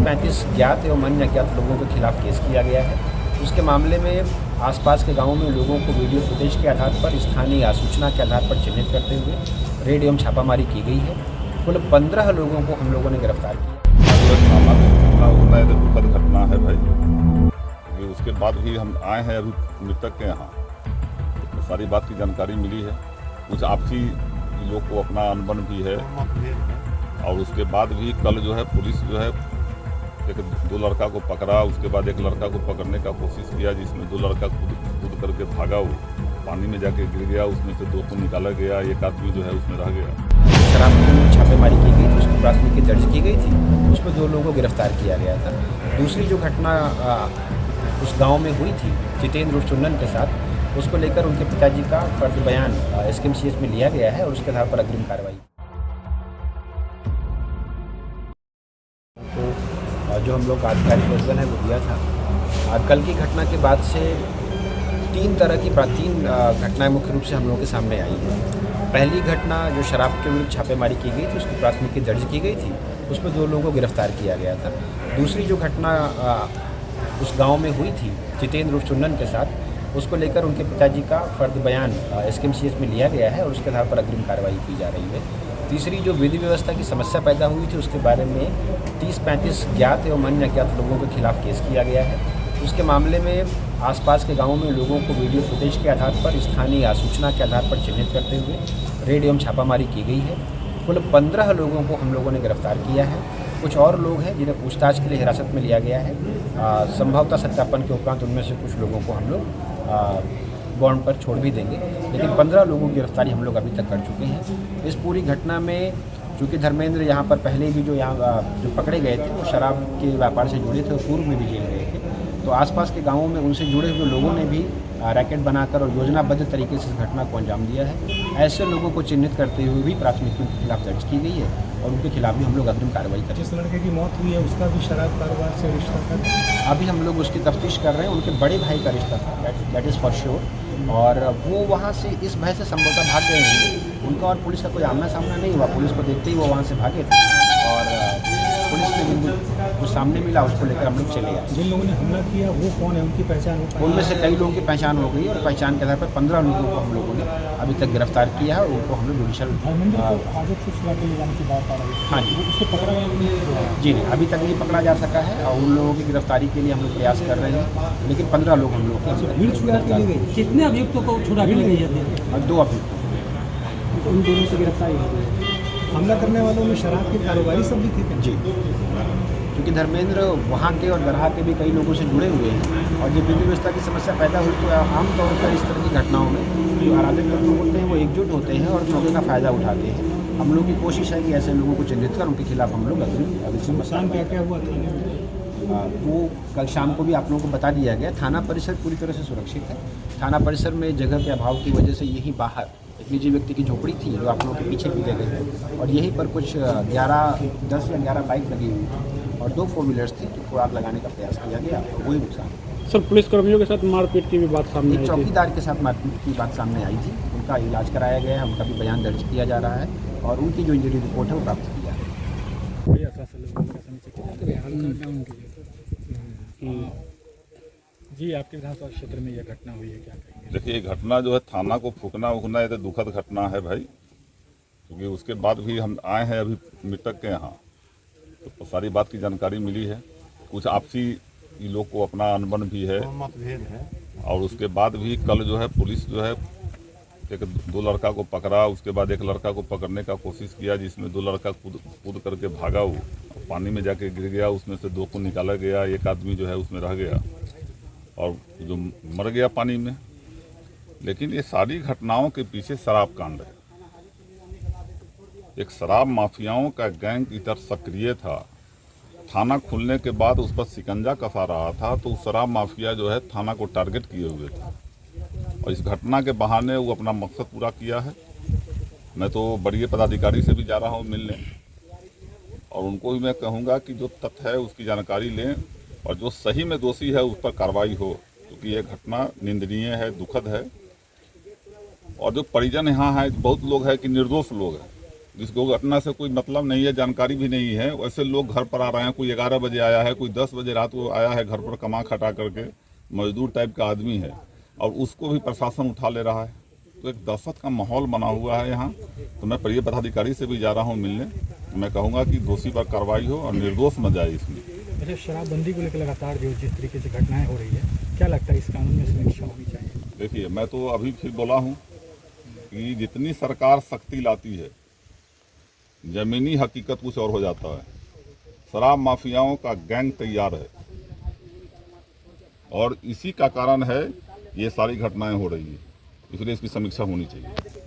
30-35 ज्ञात एवं अन्य अज्ञात लोगों के खिलाफ केस किया गया है। उसके मामले में आसपास के गांवों में लोगों को वीडियो फुटेज के आधार पर स्थानीय सूचना के आधार पर चिन्हित करते हुए रेड एवं छापामारी की गई है। कुल 15 लोगों को हम लोगों ने गिरफ्तार किया। दुखद घटना है भाई। ये उसके बाद भी हम आए हैं अभी मृतक के यहाँ, तो सारी बात की जानकारी मिली है। कुछ आपसी लोग को अपना अनबन भी है, और उसके बाद भी कल जो है पुलिस जो है एक 2 लड़का को पकड़ा। उसके बाद एक लड़का को पकड़ने का कोशिश किया, जिसमें 2 लड़का कूद करके भागा, वो पानी में जाके गिर गया। उसमें से 2 को निकाला गया, एक आदमी जो है उसमें रह गया। शराब की छापेमारी की गई थी, उसकी प्राथमिकी दर्ज की गई थी, उसमें 2 लोगों को गिरफ्तार किया गया था। दूसरी जो घटना उस गांव में हुई थी जितेंद्र उर्फ चुन्नन के साथ, उसको लेकर उनके पिताजी का फर्द बयान SKMCH में लिया गया है और उसके आधार पर अग्रिम कार्रवाई। तो जो हम लोग का आधिकारिक वर्जन है वो दिया था। कल की घटना के बाद से 3 घटनाएं मुख्य रूप से हम लोगों के सामने आई हैं। पहली घटना जो शराब के विरुद्ध छापेमारी की गई थी, उसकी प्राथमिकी दर्ज की गई थी, उसमें 2 लोगों को गिरफ्तार किया गया था। दूसरी जो घटना उस गांव में हुई थी जितेंद्र उर्फ चुन्नन के साथ, उसको लेकर उनके पिताजी का फर्द बयान SKMCH में लिया गया है और उसके आधार पर अग्रिम कार्रवाई की जा रही है। तीसरी जो विधि व्यवस्था की समस्या पैदा हुई थी, उसके बारे में 30-35 ज्ञात एवं अन्य अज्ञात लोगों के खिलाफ केस किया गया है। उसके मामले में आसपास के गांवों में लोगों को वीडियो फुटेज के आधार पर स्थानीय सूचना के आधार पर चिन्हित करते हुए रेड एवं छापामारी की गई है। कुल 15 लोगों को हम लोगों ने गिरफ्तार किया है। कुछ और लोग हैं जिन्हें पूछताछ के लिए हिरासत में लिया गया है। संभवतः सत्यापन के उपरांत उनमें से कुछ लोगों को हम लोग बॉन्ड पर छोड़ भी देंगे, लेकिन 15 लोगों की गिरफ्तारी हम लोग अभी तक कर चुके हैं। इस पूरी घटना में चूँकि धर्मेंद्र यहाँ पर पहले भी जो पकड़े गए थे वो शराब के व्यापार से जुड़े थे और पूर्व में भी जेल गए थे, तो आसपास के गांवों में उनसे जुड़े हुए लोगों ने भी रैकेट बनाकर और योजनाबद्ध तरीके से इस घटना को अंजाम दिया है। ऐसे लोगों को चिन्हित करते हुए भी प्राथमिकियों के खिलाफ दर्ज की गई है और उनके खिलाफ भी हम लोग अग्रिम कार्रवाई करें। जिस लड़के की मौत हुई है उसका भी शराब कारोबार से रिश्ता था। अभी हम लोग उसकी तफ्तीश कर रहे हैं। उनके बड़े भाई का रिश्ता था, दैट इज़ फॉर श्योर, और वो वहाँ से इस भय से संभवतः भाग गए हैं। उनका और पुलिस का कोई आमना सामना नहीं हुआ। पुलिस को देखते ही वो वहाँ से भागे थे और पुलिस ने जो सामने मिला उसको लेकर हम लोग चले आए। जिन लोगों ने हमला किया वो कौन है, उनकी पहचान हो पाई? उनमें से कई लोगों की पहचान हो गई और पहचान के आधार पर 15 लोगों को हम लोगों ने अभी तक गिरफ्तार किया है और उनको हम लोग जुडिशल हाजत से छुड़ा के ले जाने की बात आ रही है। हाँ जी, उसको पकड़ा गया? जी नहीं, अभी तक नहीं पकड़ा जा सका है और उन लोगों की गिरफ्तारी के लिए हम लोग प्रयास कर रहे हैं, लेकिन 15 लोग हम लोग भीड़ छुड़ा के ले गई। कितने अभियुक्तों को छुड़ा के ले गई है? और 2 अभियुक्त। उन दोनों से गिरफ्तारी हो गई। हमला करने वालों में शराब के कारोबारी सब भी थे जी, क्योंकि धर्मेंद्र वहाँ के और दरहा के भी कई लोगों से जुड़े हुए हैं और जब विधि व्यवस्था की समस्या पैदा हुई तो आमतौर पर इस तरह की घटनाओं में जो अराजक तत्व होते हैं वो एकजुट होते हैं और मौके का फ़ायदा उठाते हैं। हम लोग की कोशिश है कि ऐसे लोगों को चिन्हित कर उनके खिलाफ हम लोग नुकसान क्या क्या हुआ था? वो कल शाम को भी आप लोगों को बता दिया गया। थाना परिसर पूरी तरह से सुरक्षित है। थाना परिसर में जगह के अभाव की वजह से यहीं बाहर एक निजी व्यक्ति की झोपड़ी थी जो आप लोगों के पीछे की जगह है और यहीं पर कुछ 10 या 11 बाइक लगी हुई थी और 2 4 व्हीलर्स थी जिनको आग लगाने का प्रयास किया गया और वही नुकसान। सर, पुलिसकर्मियों के साथ मारपीट की भी बात सामने आई थी। चौकीदार के साथ मारपीट की बात सामने आई थी। उनका इलाज कराया गया है, उनका भी बयान दर्ज किया जा रहा है और उनकी जो इंजरी रिपोर्ट है वो प्राप्त की जा रही है। जी, आपके विधानसभा क्षेत्र में यह घटना हुई है, क्या कहेंगे? देखिए, घटना जो है थाना को फूकना ये तो दुखद घटना है भाई, क्योंकि उसके बाद भी हम आए हैं अभी मृतक के यहाँ, तो सारी बात की जानकारी मिली है। कुछ आपसी लोग को अपना अनबन भी है, मतभेद है, और उसके बाद भी कल जो है पुलिस जो है एक 2 लड़का को पकड़ा। उसके बाद एक लड़का को पकड़ने का कोशिश किया, जिसमें 2 लड़का कूद करके भागा, वो पानी में जाके गिर गया। उसमें से 2 को निकाला गया, एक आदमी जो है उसमें रह गया और जो मर गया पानी में। लेकिन ये सारी घटनाओं के पीछे शराब कांड है। एक शराब माफियाओं का गैंग इधर सक्रिय था। थाना खुलने के बाद उस पर शिकंजा कसा रहा था, तो उस शराब माफिया जो है थाना को टारगेट किए हुए था और इस घटना के बहाने वो अपना मकसद पूरा किया है। मैं तो बड़े पदाधिकारी से भी जा रहा हूँ मिलने और उनको भी मैं कहूँगा कि जो तथ्य है उसकी जानकारी लें और जो सही में दोषी है उस पर कार्रवाई हो, क्योंकि यह घटना निंदनीय है, दुखद है। और जो परिजन यहाँ है, बहुत लोग हैं कि निर्दोष लोग हैं, जिसको घटना से कोई मतलब नहीं है, जानकारी भी नहीं है, वैसे लोग घर पर आ रहे हैं। कोई 11 बजे आया है, कोई 10 बजे रात को आया है घर पर कमा खटा करके, मजदूर टाइप का आदमी है, और उसको भी प्रशासन उठा ले रहा है। तो एक दहशत का माहौल बना हुआ है यहाँ। तो मैं प्रिय पदाधिकारी से भी जा रहा हूँ मिलने। मैं कहूँगा कि दोषी पर कार्रवाई हो और निर्दोष न जाए इसमें। अच्छा, शराबबंदी को लेकर लगातार जो जिस तरीके से घटनाएं हो रही है, क्या लगता है इस कानून में समीक्षा होनी चाहिए? देखिए, मैं तो अभी फिर बोला हूँ कि जितनी सरकार सख्ती लाती है, जमीनी हकीकत कुछ और हो जाता है। शराब माफियाओं का गैंग तैयार है और इसी का कारण है ये सारी घटनाएं हो रही है, इसलिए इसकी समीक्षा होनी चाहिए।